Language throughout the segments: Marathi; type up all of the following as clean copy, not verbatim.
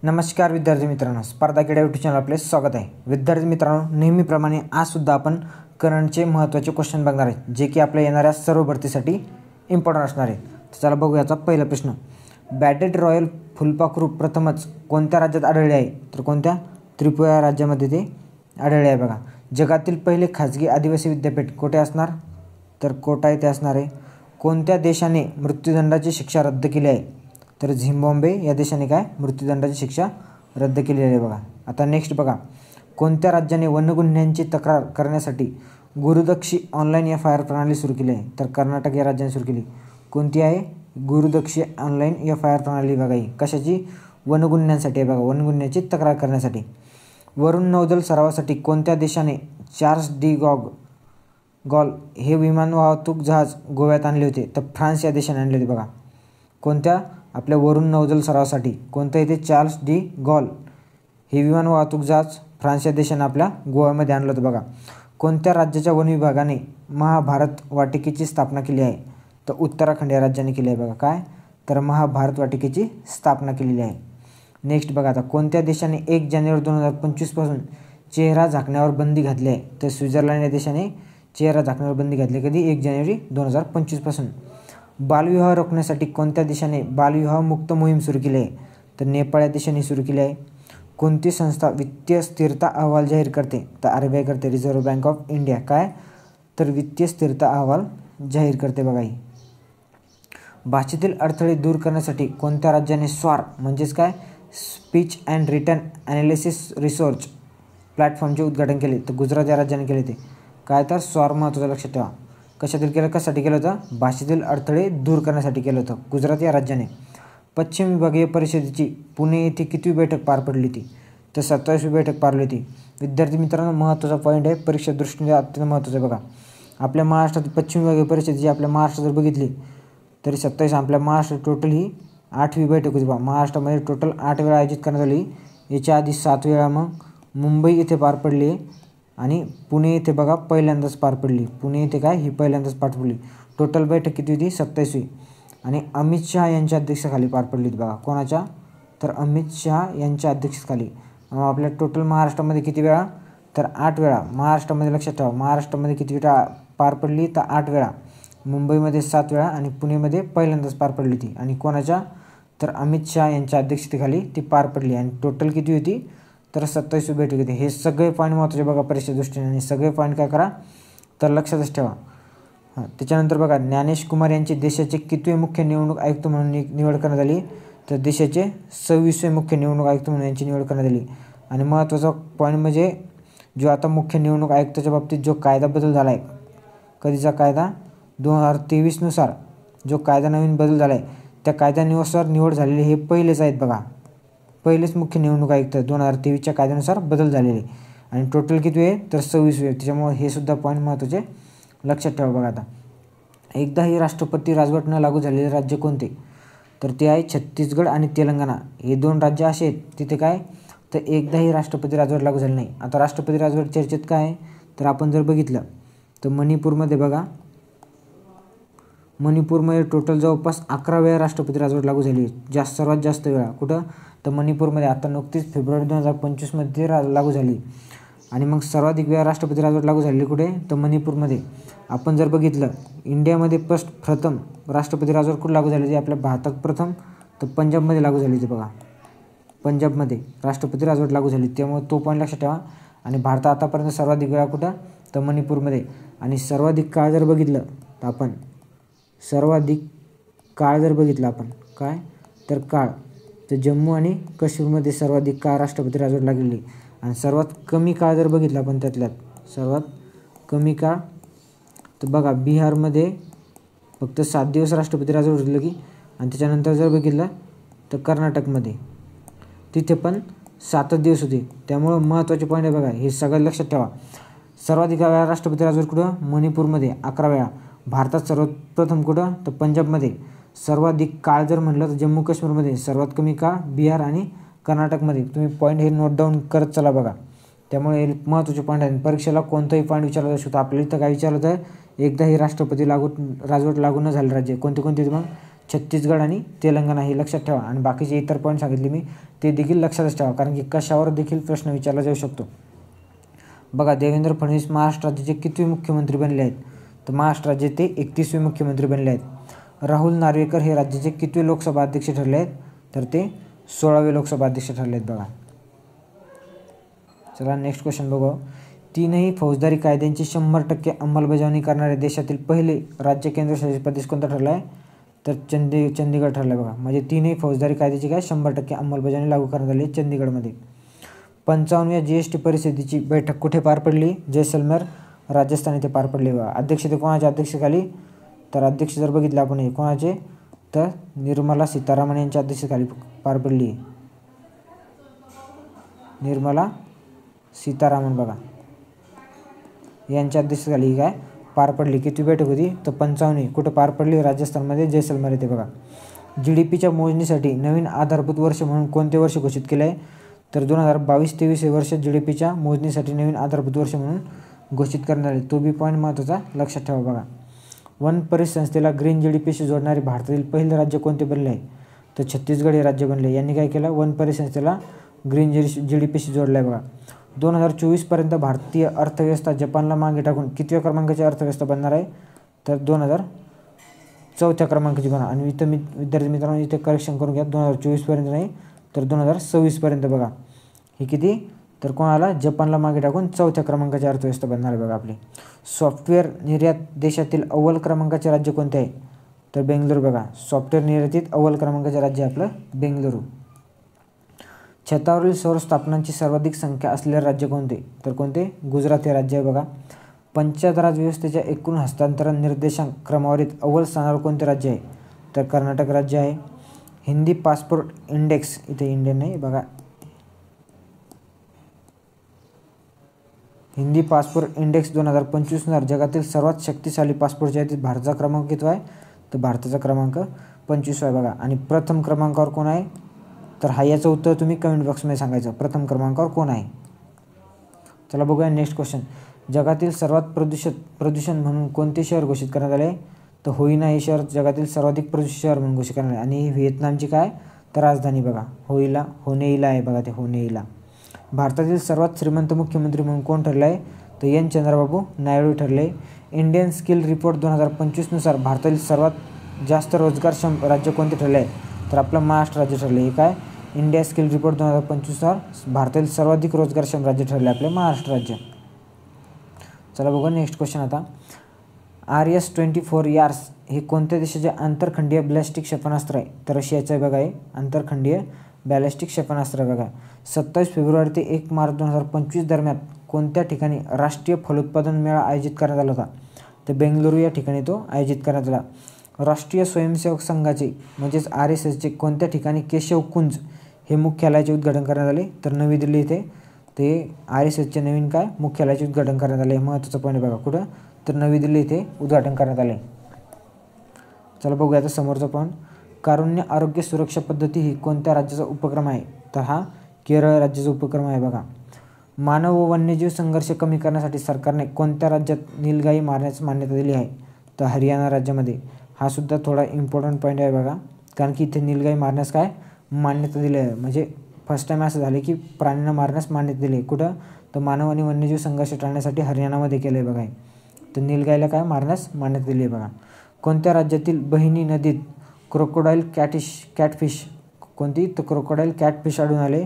नमस्कार विद्यार्थी मित्रांनो, स्पर्धा क्रीडा यूट्यूब चॅनल आपले स्वागत आहे. विद्यार्थी मित्रांनो, नेहमीप्रमाणे आजसुद्धा आपण करंटचे महत्त्वाचे क्वेश्चन बघणार आहेत, जे की आपल्या येणाऱ्या सर्व भरतीसाठी इम्पॉर्टंट असणार आहेत. तर चला बघूयाचा पहिला प्रश्न. बॅटेड रॉयल फुलपाखरू प्रथमच कोणत्या राज्यात आढळले आहे? तर कोणत्या? त्रिपुरा राज्यामध्ये ते आढळले आहे. बघा, जगातील पहिले खाजगी आदिवासी विद्यापीठ कुठे असणार? तर कोटा येथे असणार आहे. कोणत्या देशाने मृत्यूदंडाची शिक्षा रद्द केली आहे? तर झिम्बाब्वे या देशाने काय मृत्यूदंडाची शिक्षा रद्द केलेली आहे. बघा, आता नेक्स्ट बघा, कोणत्या राज्याने वनगुन्ह्यांची तक्रार करण्यासाठी गुरुदक्षी ऑनलाईन FIR प्रणाली सुरू केली आहे? तर कर्नाटक या राज्याने सुरू केली. कोणती आहे? गुरुदक्षी ऑनलाईन FIR प्रणाली. बघा, ही कशाची? वनगुन्ह्यांसाठी आहे. बघा, वनगुन्ह्याची तक्रार करण्यासाठी. वरुण नौदल सरावासाठी कोणत्या देशाने चार्ल्स डी गॉल हे विमान वाहतूक जहाज गोव्यात आणले होते? तर फ्रान्स या देशाने आणले होते. बघा, कोणत्या? आपल्या वरुण नौदल सरावासाठी कोणतं येते? चार्ल्स डी गॉल हे विमान वाहतूक जहाज फ्रान्स या देशाने आपल्या गोव्यामध्ये आणलं होतं. बघा, कोणत्या राज्याच्या वन विभागाने महाभारत वाटिकेची स्थापना केली आहे? तर उत्तराखंड या राज्याने केली आहे. बघा, काय? तर महाभारत वाटिकेची स्थापना केलेली आहे. नेक्स्ट बघा, आता कोणत्या देशाने 1 जानेवारी 2025 पासून चेहरा झाकण्यावर बंदी घातली आहे? तर स्वित्झर्लंड या देशाने चेहरा झाकण्यावर बंदी घातली. कधी? 1 जानेवारी 2025 पासून. बालविवाह रोखण्यासाठी कोणत्या देशाने बालविवाह मुक्त मोहीम सुरू केली आहे? तर नेपाळ या देशाने सुरू केली आहे. कोणती संस्था वित्तीय स्थिरता अहवाल जाहीर करते? तर RBI करते, रिझर्व्ह बँक ऑफ इंडिया. काय? तर वित्तीय स्थिरता अहवाल जाहीर करते. बघा, ही भाषेतील अडथळे दूर करण्यासाठी कोणत्या राज्याने SWAR म्हणजेच काय speech and written analysis research प्लॅटफॉर्मचे उद्घाटन केले? तर गुजरात या राज्याने केले. ते काय? तर SWAR महत्त्वाचं लक्षात ठेवा. कशातील केलं? कशासाठी केलं होतं? भाषेतील अडथळे दूर करण्यासाठी केलं होतं गुजरात या राज्याने. पश्चिम विभागीय परिषदेची पुणे येथे कितवी बैठक पार पडली होती? तर 27वी बैठक पार पडली होती. विद्यार्थी मित्रांनो, महत्त्वाचा पॉईंट आहे, परीक्षा दृष्टीने अत्यंत महत्त्वाचं आहे. बघा, आपल्या महाराष्ट्रात पश्चिम विभागीय परिषदेची आपल्या महाराष्ट्रात जर बघितली तरी 27 आपल्या महाराष्ट्रात टोटल ही 8वी बैठक होती. बघा, महाराष्ट्रामध्ये टोटल 8 वेळा आयोजित करण्यात आली. याच्या आधी 7 वेळा मग मुंबई येथे पार पडली आणि पुणे येथे बघा पहिल्यांदाच पार पडली. पुणे येथे काय ही पहिल्यांदाच पार पडली. टोटल बैठक किती होती? 27वी. आणि अमित शहा यांच्या अध्यक्षतेखाली पार पडली. बघा, कोणाच्या? तर अमित शहा यांच्या अध्यक्षतेखाली. आपल्या टोटल महाराष्ट्रामध्ये किती वेळा? तर 8 वेळा. महाराष्ट्रामध्ये लक्षात ठेवा, महाराष्ट्रामध्ये किती वेळा पार पडली? तर 8 वेळा. मुंबईमध्ये 7 वेळा आणि पुणेमध्ये पहिल्यांदाच पार पडली ती. आणि कोणाच्या? तर अमित शहा यांच्या अध्यक्षतेखाली ती पार पडली. आणि टोटल किती होती? तर 27वी बैठक होती. हे सगळे पॉईंट महत्त्वाचे बघा परीक्षे दृष्टीने. आणि सगळे पॉईंट काय करा? तर लक्षातच ठेवा. त्याच्यानंतर बघा, ज्ञानेश कुमार यांची देशाचे कितवे मुख्य निवडणूक आयुक्त म्हणून निवड करण्यात आली? तर देशाचे 26वे मुख्य निवडणूक आयुक्त म्हणून यांची निवड करण्यात आली. आणि महत्त्वाचा पॉईंट म्हणजे जो आता मुख्य निवडणूक आयुक्ताच्या बाबतीत जो कायदा बदल झाला आहे, कधीचा कायदा? 2023 नुसार जो कायदा नवीन बदल झाला आहे, त्या कायद्यानुसार निवड झालेले हे पहिलेच आहेत. बघा, पहिलेच मुख्य निवडणूक आयुक्त 2023च्या कायद्यानुसार बदल झालेले. आणि टोटल किती आहे? तर 26वे. त्याच्यामुळे हे सुद्धा पॉईंट महत्त्वाचे लक्षात ठेवा. बघा, आता एकदाही राष्ट्रपती राजवट न लागू झालेले राज्य कोणते? तर ते आहे छत्तीसगड आणि तेलंगणा. हे 2 राज्य असे आहेत तिथे काय तर एकदाही राष्ट्रपती राजवट लागू झाली नाही. आता राष्ट्रपती राजवट चर्चेत काय आहे? तर आपण जर बघितलं तर मणिपूरमध्ये बघा, मणिपूरमध्ये टोटल जवळपास 11 वेळा राष्ट्रपती राजवट लागू झाली. सर्वात जास्त वेळा कुठं? तर मणिपूरमध्ये. आता नुकतीच फेब्रुवारी 2025मध्ये लागू झाली. आणि मग सर्वाधिक वेळा राष्ट्रपती राजवट लागू झालेली कुठे? तर मणिपूरमध्ये. आपण जर बघितलं इंडियामध्ये प्रथम राष्ट्रपती राजवट कुठं लागू झाली? आपल्या भारतात प्रथम तर पंजाबमध्ये लागू झाली. बघा, पंजाबमध्ये राष्ट्रपती राजवट लागू झाली. त्यामुळे तो पॉईंट लक्षात ठेवा. आणि भारतात आतापर्यंत सर्वाधिक वेळा कुठं? तर मणिपूरमध्ये. आणि सर्वाधिक काळ जर बघितलं तर आपण सर्वाधिक काळ जर बघितलं आपण काय तर काळ तर जम्मू आणि काश्मीरमध्ये सर्वाधिक काळ राष्ट्रपती राजवट लागलेली. आणि सर्वात कमी काळ जर बघितला आपण त्यातल्यात सर्वात कमी काळ तर बघा बिहारमध्ये फक्त 7 दिवस राष्ट्रपती राजवट होती की. आणि त्याच्यानंतर जर बघितलं तर कर्नाटकमध्ये तिथे पण 7 दिवस होते. त्यामुळं महत्त्वाचे पॉईंट आहे. बघा, हे सगळं लक्षात ठेवा. सर्वाधिक वेळा राष्ट्रपती राजवट कुठं? मणिपूरमध्ये 11 वेळा. भारतात सर्वात प्रथम कुठं? तर पंजाबमध्ये. सर्वाधिक काळ जर म्हटलं तर जम्मू काश्मीरमध्ये. सर्वात कमी काळ बिहार आणि कर्नाटकमध्ये. तुम्ही पॉईंट हे नोट डाऊन करत चला. बघा, त्यामुळे हे महत्त्वाचे पॉईंट आहेत. परीक्षेला कोणताही पॉईंट विचारला जाऊ शकतो. आपल्याला इथं काय विचारलं तर एकदाही राष्ट्रपती राजवट लागू न झालं राज्य कोणते कोणते? मग छत्तीसगड आणि तेलंगणा हे लक्षात ठेवा आणि बाकीचे इतर पॉईंट सांगितले मी ते देखील लक्षातच ठेवा, कारण की कशावर देखील प्रश्न विचारला जाऊ शकतो. बघा, देवेंद्र फडणवीस महाराष्ट्र राज्याचे कितवे मुख्यमंत्री बनले आहेत? तर महाराष्ट्र राज्याचे 31वे मुख्यमंत्री बनले आहेत. राहुल नार्वेकर हे राज्याचे कितवे लोकसभा अध्यक्ष ठरले आहेत? तर ते 16वे लोकसभा अध्यक्ष ठरले आहेत. बघा, चला नेक्स्ट क्वेश्चन बघू. तीनही फौजदारी कायद्यांची 100% अंमलबजावणी करणारे देशातील पहिले राज्य केंद्रशासित प्रदेश कोणता ठरला आहे? तर चंदीगड ठरला आहे. बघा, म्हणजे तीनही फौजदारी कायद्याची काय 100% अंमलबजावणी लागू करण्यात आली चंदीगडमध्ये. 55व्या GST परिषदेची बैठक कुठे पार पडली? जैसलमेर राजस्थान येथे पार पडली. बघा, अध्यक्षते कोणाच्या अध्यक्षतेखाली? तर अध्यक्ष जर बघितलं आपण हे कोणाचे, तर निर्मला सीतारामन यांच्या अध्यक्षतेखाली पार पडली. निर्मला सीतारामन बघा यांच्या अध्यक्षतेखाली काय पार पडली. किती बैठक होती? तर 55वी. कुठे पार पडली? राजस्थानमध्ये जैसलमेर येथे. बघा, GDPच्या मोजणीसाठी नवीन आधारभूत वर्ष म्हणून कोणते वर्ष घोषित केले आहे? तर 2022-23 हे वर्ष GDPच्या मोजणीसाठी नवीन आधारभूत वर्ष म्हणून घोषित करण्यात आले. तो बी पॉईंट महत्त्वाचा लक्षात ठेवा. बघा, वन परिसंस्थेला ग्रीन GDPशी जोडणारे भारतातील पहिले राज्य कोणते बनले आहे? तर छत्तीसगड हे राज्य बनले. यांनी काय केलं? वन परिसंस्थेला ग्रीन GDPशी जोडलं आहे. बघा, 2024पर्यंत भारतीय अर्थव्यवस्था जपानला मागे टाकून कितव्या क्रमांकाची अर्थव्यवस्था बनणार आहे? तर 2004 क्रमांकाची बनणार. आणि इथं विद्यार्थी मित्रांनो इथे करेक्शन करून घ्या, 2024पर्यंत नाही तर 2026पर्यंत. बघा, हे किती? तर कोणाला? जपानला मागे टाकून 4थ्या क्रमांकाची अर्थव्यवस्था बनणार आहे. बघा, आपली सॉफ्टवेअर निर्यात देशातील अव्वल क्रमांकाचे राज्य कोणते आहे? तर बेंगलुरू. बघा, सॉफ्टवेअर निर्यातीत अव्वल क्रमांकाचे राज्य आहे आपलं बेंगलुरू. छतावरील सौर स्थापनांची सर्वाधिक संख्या असलेले राज्य कोणते? तर कोणते? गुजरात हे राज्य आहे. बघा, पंचायत राज व्यवस्थेच्या एकूण हस्तांतरण निर्देशांक क्रमवारीत अव्वल स्थानावर कोणते राज्य आहे? तर कर्नाटक राज्य आहे. हिंदी पासपोर्ट इंडेक्स, इथे इंडियन नाही बघा, हिंदी पासपोर्ट इंडेक्स 2025नुसार जगातील सर्वात शक्तिशाली पासपोर्टच्या यादीत भारताचा क्रमांक किती आहे? तर भारताचा क्रमांक 25 आहे. बघा, आणि प्रथम क्रमांकावर कोण आहे? तर हा याचं उत्तर तुम्ही कमेंट बॉक्समध्ये सांगायचं, प्रथम क्रमांकावर कोण आहे. चला बघूया नेक्स्ट क्वेश्चन. जगातील सर्वात प्रदूषण म्हणून कोणते शहर घोषित करण्यात आले? तर होईना हे शहर जगातील सर्वाधिक प्रदूषित शहर म्हणून घोषित करण्यात आले. आणि व्हिएतनामची काय तर राजधानी बघा होनेईला आहे. बघा, ते होनेईला. भारतातील सर्वात श्रीमंत मुख्यमंत्री म्हणून कोण ठरले आहे? तर एन चंद्रबाबू नायडू ठरले. इंडियन स्किल रिपोर्ट 2025नुसार भारतातील सर्वात जास्त रोजगारक्षम राज्य कोणते ठरले आहे? तर आपलं महाराष्ट्र राज्य ठरले. हे काय? इंडिया स्किल रिपोर्ट 2025नुसार भारतातील सर्वाधिक रोजगारक्षम राज्य ठरले आपले महाराष्ट्र राज्य. चला बघू नेक्स्ट क्वेश्चन आता. RS-24 यार्स हे कोणत्या देशाचे आंतरखंडीय बॅलिस्टिक क्षेपणास्त्र आहे? तर रशियाचं आहे. बघा, हे आंतरखंडीय बॅलिस्टिक क्षेपणास्त्र आहे. बघा, 27 फेब्रुवारी ते 1 मार्च 2025 दरम्यान कोणत्या ठिकाणी राष्ट्रीय फलोत्पादन मेळा आयोजित करण्यात आला होता? तर बेंगलुरू या ठिकाणी तो आयोजित करण्यात आला. राष्ट्रीय स्वयंसेवक संघाचे म्हणजेच RSSचे कोणत्या ठिकाणी केशव कुंज हे मुख्यालयाचे उद्घाटन करण्यात आले? तर नवी दिल्ली इथे ते RSSचे नवीन काय मुख्यालयाचे उद्घाटन करण्यात आले. महत्त्वाचं पॉईंट बघा, कुठं? तर नवी दिल्ली इथे उद्घाटन करण्यात आले. चला बघूया आता समोरचा पॉईंट. कारुण्य आरोग्य सुरक्षा पद्धती ही कोणत्या राज्याचा उपक्रम आहे? तर हा केरळ राज्याचा उपक्रम आहे. बघा, मानव व वन्यजीव संघर्ष कमी करण्यासाठी सरकारने कोणत्या राज्यात नीलगाई मारण्यास मान्यता दिली आहे? तर हरियाणा राज्यामध्ये. हा सुद्धा थोडा इम्पॉर्टंट पॉईंट आहे. बघा, कारण की इथे नीलगाई मारण्यास काय मान्यता दिली आहे. म्हणजे फर्स्ट टाईम असं झाले की प्राण्यांना मारण्यास मान्यता दिली आहे. कुठं? तर मानव आणि वन्यजीव संघर्ष टाळण्यासाठी हरियाणामध्ये केलं आहे. बघा, तर नीलगाईला काय मारण्यास मान्यता दिली आहे. बघा, कोणत्या राज्यातील बहिणी नदीत क्रोकोडाईल कॅटफिश कोणती? तर क्रोकोडाईल कॅटफिश आढळून आले?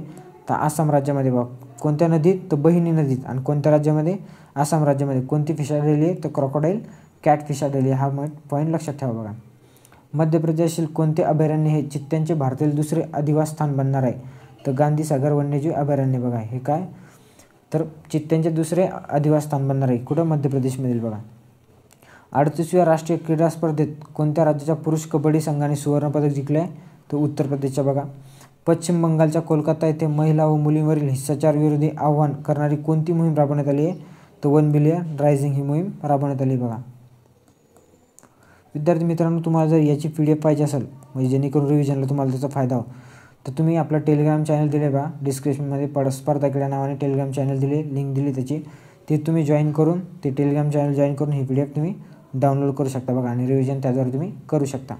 तर आसाम राज्यामध्ये. बघा, कोणत्या नदीत? तर बहिणी नदीत. आणि कोणत्या राज्यामध्ये? आसाम राज्यामध्ये. कोणती फिश आढळली आहे? तर क्रोकोडाईल कॅटफिश आढळली. हा पॉईंट लक्षात ठेवा. बघा, मध्य प्रदेशातील कोणते अभयारण्य हे चित्त्यांचे भारतातील दुसरे अधिवास स्थान बनणार आहे? तर गांधीसागर वन्यजीव अभयारण्य. बघा, हे काय तर चित्त्यांचे दुसरे अधिवास स्थान बनणार आहे. कुठं? मध्य प्रदेशमधील. बघा, 38व्या राष्ट्रीय क्रीडा स्पर्धेत कोणत्या राज्याच्या पुरुष कबड्डी संघाने सुवर्णपदक जिंकले आहे? तर उत्तर प्रदेशच्या. बघा, पश्चिम बंगालच्या कोलकाता येथे महिला व मुलींवरील हिंसाचार विरोधी आव्हान करणारी कोणती मोहीम राबवण्यात आली आहे? तर 1 बिलियन रायझिंग ही मोहीम राबवण्यात आली. बघा, विद्यार्थी मित्रांनो, तुम्हाला जर याची PDF पाहिजे असेल म्हणजे जेणेकरून रिव्हिजनला तुम्हाला त्याचा फायदा हो, तर तुम्ही आपला टेलिग्राम चॅनल दिले बघा, डिस्क्रिप्शनमध्ये स्पर्धा क्रीडा नावाने टेलिग्राम चॅनल दिले, लिंक दिली त्याची, ते तुम्ही जॉईन करून ते टेलिग्राम चॅनल जॉईन करून ही PDF तुम्ही डाउनलोड करू शकता. बघा, आणि रिव्हिजन त्याद्वारे तुम्ही करू शकता.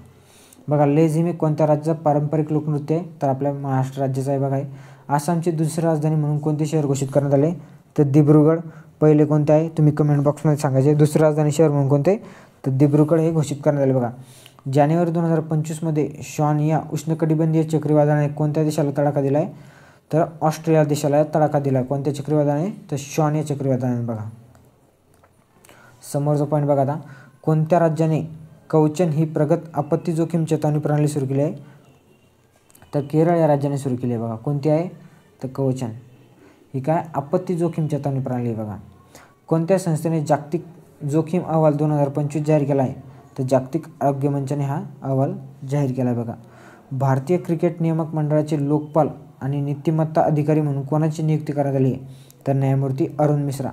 बघा लेझिम हे कोणत्या राज्याचं पारंपरिक लोकनृत्य आहे, तर आपल्या महाराष्ट्र राज्याचं आहे बघा. आसामची दुसरी राजधानी म्हणून कोणते शहर घोषित करण्यात आले, तर दिब्रुगड. पहिले कोणते आहे तुम्ही कमेंट बॉक्समध्ये सांगायचे. दुसरी राजधानी शहर म्हणून कोणते, तर दिब्रुगड हे घोषित करण्यात आले बघा. जानेवारी 2025मध्ये शॉन या उष्णकटिबंधीय चक्रीवादळाने कोणत्या देशाला तडाखा दिला आहे, तर ऑस्ट्रेलिया देशाला तडाखा दिला. कोणत्या चक्रीवादळाने, तर शॉन या चक्रीवादळाने बघा. समोरचा पॉईंट बघा आता, कोणत्या राज्याने कवचन ही प्रगत आपत्ती जोखीम चेतावणी प्रणाली सुरू केली आहे, तर केरळ या राज्याने सुरू केली आहे बघा. कोणती आहे, तर कवचन ही काय आपत्ती जोखीम चेतावणी प्रणाली आहे बघा. कोणत्या संस्थेने जागतिक जोखीम अहवाल 2025 जाहीर केला आहे, तर जागतिक आरोग्य मंचाने हा अहवाल जाहीर केला आहे बघा. भारतीय क्रिकेट नियामक मंडळाचे लोकपाल आणि नीतिमत्ता अधिकारी म्हणून कोणाची नियुक्ती करण्यात आली आहे, तर न्यायमूर्ती अरुण मिश्रा.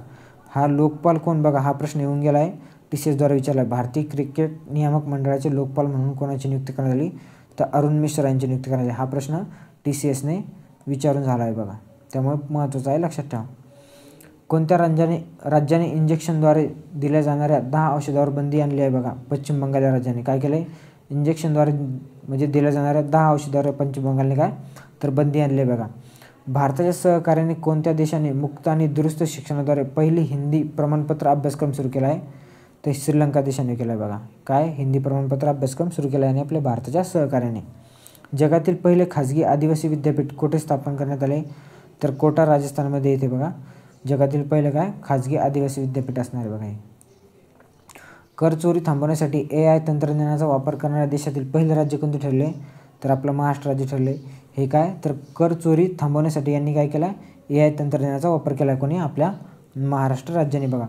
हा लोकपाल कोण बघा, हा प्रश्न येऊन गेला आहे, TCSद्वारे विचारला. भारतीय क्रिकेट नियामक मंडळाचे लोकपाल म्हणून कोणाची नियुक्ती करण्यात आली, तर अरुण मिश्रा यांची नियुक्ती करण्यात आली. हा प्रश्न TCSने विचारून झाला आहे बघा, त्यामुळे महत्त्वाचा आहे, लक्षात ठेवा. कोणत्या राज्याने इंजेक्शनद्वारे दिल्या जाणाऱ्या 10 औषधावर बंदी आणली आहे बघा, पश्चिम बंगाल या राज्याने. काय केलं आहे, इंजेक्शनद्वारे म्हणजे दिल्या जाणाऱ्या 10 औषधावर पश्चिम बंगालने काय, तर बंदी आणली आहे बघा. भारताच्या सहकार्याने कोणत्या देशाने मुक्त आणि दुरुस्त शिक्षणाद्वारे पहिली हिंदी प्रमाणपत्र अभ्यासक्रम सुरू केला आहे, तर श्रीलंका देशाने केला आहे बघा. काय, हिंदी प्रमाणपत्र अभ्यासक्रम सुरू केला आहे आणि आपल्या भारताच्या सहकार्याने. जगातील पहिले खाजगी आदिवासी विद्यापीठ कुठे स्थापन करण्यात आले, तर कोटा राजस्थानमध्ये येते बघा. जगातील पहिलं काय, खाजगी आदिवासी विद्यापीठ असणार आहे बघा हे. कर चोरी थांबवण्यासाठी AI तंत्रज्ञानाचा वापर करणाऱ्या देशातील पहिलं राज्य कोणते ठरले, तर आपलं महाराष्ट्र राज्य ठरले. हे काय, तर कर चोरी थांबवण्यासाठी यांनी काय केलं, AI तंत्रज्ञानाचा वापर केला आहे. कोणी, आपल्या महाराष्ट्र राज्याने बघा.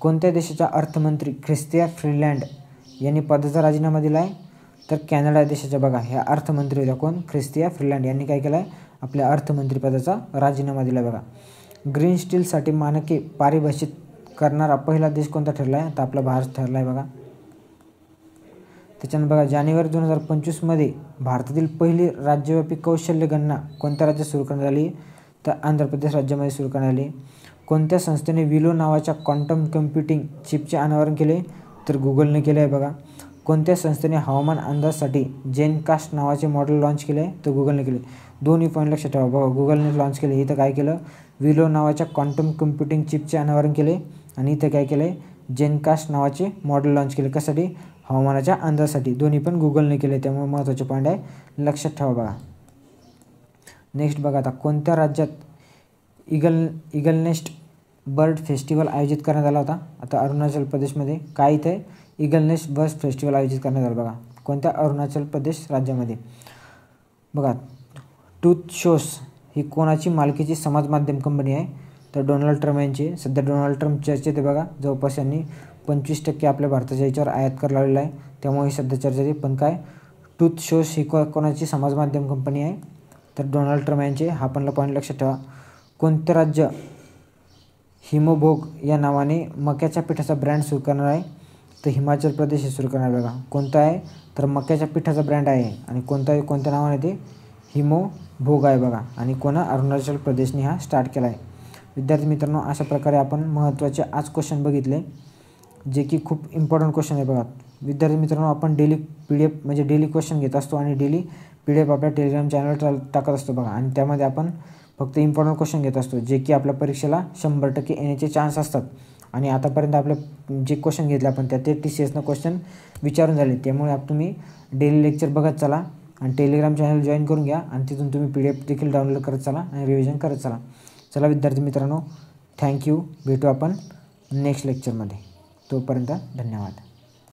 कोणत्या देशाच्या अर्थमंत्री ख्रिस्तिया फ्रीलँड यांनी पदाचा राजीनामा दिला आहे, तर कॅनडा देशाच्या बघा. ह्या अर्थमंत्री होत्या कोण, ख्रिस्तिया फ्रीलँड यांनी काय केलं आहे, आपल्या अर्थमंत्री पदाचा राजीनामा दिला बघा. ग्रीन स्टीलसाठी मानके पारिभाषित करणारा पहिला देश कोणता ठरला आहे, तर आपला भारत ठरला आहे बघा. त्याच्यानंतर बघा, जानेवारी 2025मध्ये भारतातील पहिली राज्यव्यापी कौशल्य गणना कोणत्या राज्यात सुरू करण्यात आली, तर आंध्र प्रदेश राज्यामध्ये सुरू करण्यात आली. कोणत्या संस्थेने विलो नावाच्या क्वांटम कम्प्युटिंग चिपचे अनावरण केले, तर गुगलने केले आहे बघा. कोणत्या संस्थेने हवामान अंदाजासाठी जेनकास्ट नावाचे मॉडेल लॉन्च केले आहे, तर गुगलने केले. दोन्ही पॉईंट लक्षात ठेवा बघा, गुगलने लॉन्च केले. इथं काय केलं, विलो नावाच्या क्वांटम कम्प्युटिंग चिपचे अनावरण केले आणि इथं काय केले, जेनकास्ट नावाचे मॉडेल लॉन्च केले. कशासाठी, हवामानाच्या अंदाजासाठी. दोन्ही पण गुगलने केले, त्यामुळे महत्त्वाचे पॉईंट आहे, लक्षात ठेवा बघा. नेक्स्ट बघा आता, कोणत्या राज्यात ईगल नेस्ट बर्ड फेस्टिवल आयोजित करण्यात आला होता, आता अरुणाचल प्रदेशमध्ये. काय इथे ईगल नेस्ट बर्ड फेस्टिवल आयोजित करण्यात आलं बघा, कोणत्या, अरुणाचल प्रदेश राज्यामध्ये बघा. ट्रूथ सोर्स ही कोणाची मालकीची समाज माध्यम कंपनी आहे, तर डोनाल्ड ट्रम्प यांची. सध्या डोनाल्ड ट्रम्प चर्चेत आहे बघा, जवळपास यांनी 25% आपल्या भारताच्या याच्यावर आयात कर लावलेला आहे, त्यामुळे सध्या चर्चेत आहे. पण काय, ट्रूथ सोर्स ही कोणाची समाज माध्यम कंपनी आहे, तर डोनाल्ड ट्रम्प यांचे. हा पण पॉईंट लक्षात ठेवा. कोणते राज्य हिमभोग या नावाने मक्याच्या पिठाचा ब्रँड सुरू करणार आहे, तर हिमाचल प्रदेश हे सुरू करणार बघा. कोणता आहे, तर मक्याच्या पिठाचा ब्रँड आहे आणि कोणत्या नावाने, ते हिमभोग आहे बघा. आणि अरुणाचल प्रदेशने हा स्टार्ट केला आहे. विद्यार्थी मित्रांनो, अशा प्रकारे आपण महत्त्वाचे आज क्वेश्चन बघितले, जे की खूप इम्पॉर्टंट क्वेश्चन आहे बघा. विद्यार्थी मित्रांनो, आपण डेली PDF म्हणजे डेली क्वेश्चन घेत असतो आणि डेली PDF आपल्या टेलिग्राम चॅनलवर टाकत असतो बघा. आणि त्यामध्ये आपण फक्त इम्पॉर्टंट क्वेश्चन घेत असतो, जे की आपल्या परीक्षेला 100% येण्याचे चान्स असतात. आणि आतापर्यंत आपले जे क्वेश्चन घेतले आपण ते TCSनं क्वेश्चन विचारून झाले. त्यामुळे तुम्ही डेली लेक्चर बघत चला आणि टेलिग्राम चॅनल जॉईन करून घ्या आणि तिथून तुम्ही PDF देखील डाउनलोड करत चला आणि रिव्हिजन करत चला. चला विद्यार्थी मित्रांनो, थँक्यू. भेटू आपण नेक्स्ट लेक्चरमध्ये. तोपर्यंत धन्यवाद.